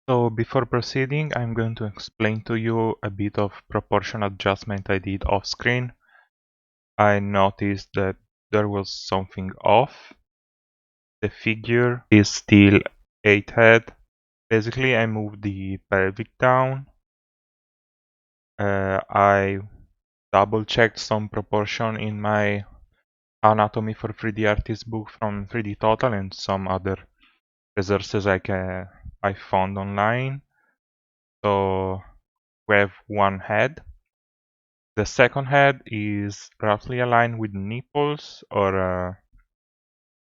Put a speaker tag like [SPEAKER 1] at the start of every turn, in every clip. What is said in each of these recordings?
[SPEAKER 1] So before proceeding, I'm going to explain to you a bit of proportion adjustment I did off screen. I noticed that there was something off. The figure is still 8 head. Basically, I moved the pelvic down. I double checked some proportion in my Anatomy for 3D Artist book from 3D Total and some other resources I found online. So we have one head. The second head is roughly aligned with nipples, or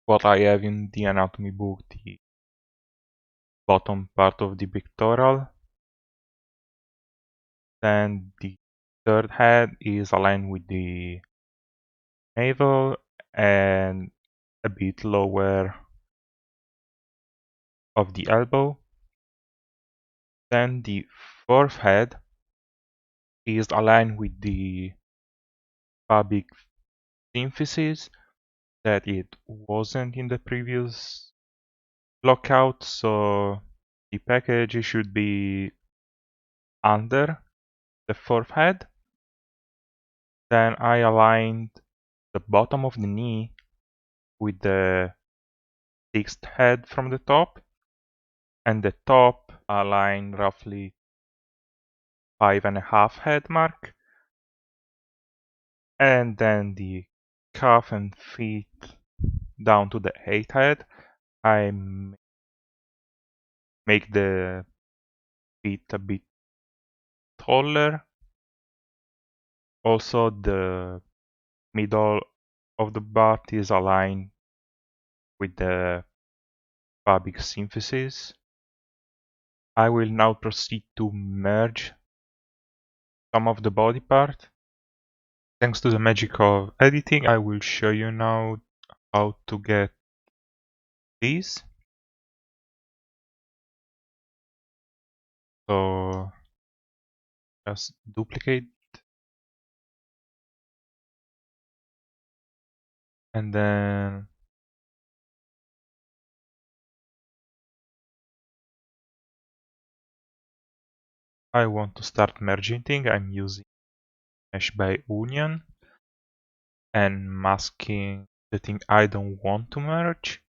[SPEAKER 1] what I have in the anatomy book, the bottom part of the pectoral. Then the third head is aligned with the navel and a bit lower of the elbow. Then the fourth head is aligned with the pubic symphysis that it wasn't in the previous blockout, so the package should be under the fourth head. Then I aligned the bottom of the knee with the sixth head from the top, and the top aligned roughly 5.5 head mark. And then the calf and feet down to the 8th head. I make the feet a bit taller. Also, the middle of the butt is aligned with the pubic symphysis. I will now proceed to merge some of the body part. Thanks to the magic of editing, I will show you now how to get these. So just duplicate and then I want to start merging things. I'm using mesh by union and masking the thing I don't want to merge.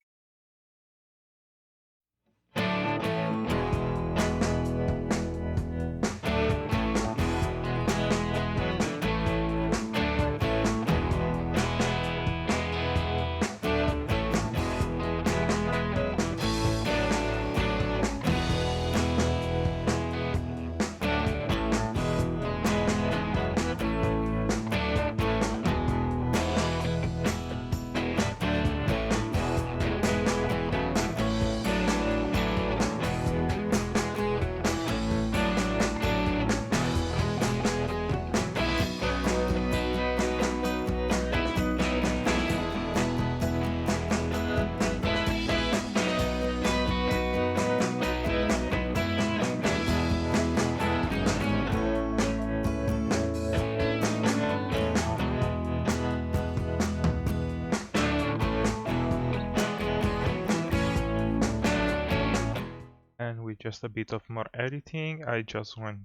[SPEAKER 1] And with just a bit of more editing, I just went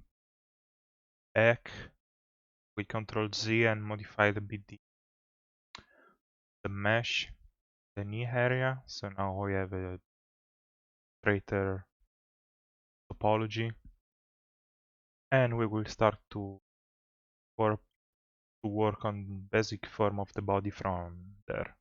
[SPEAKER 1] back with Ctrl Z and modified a bit the mesh, the knee area. So now we have a straighter topology, and we will start to work on basic form of the body from there.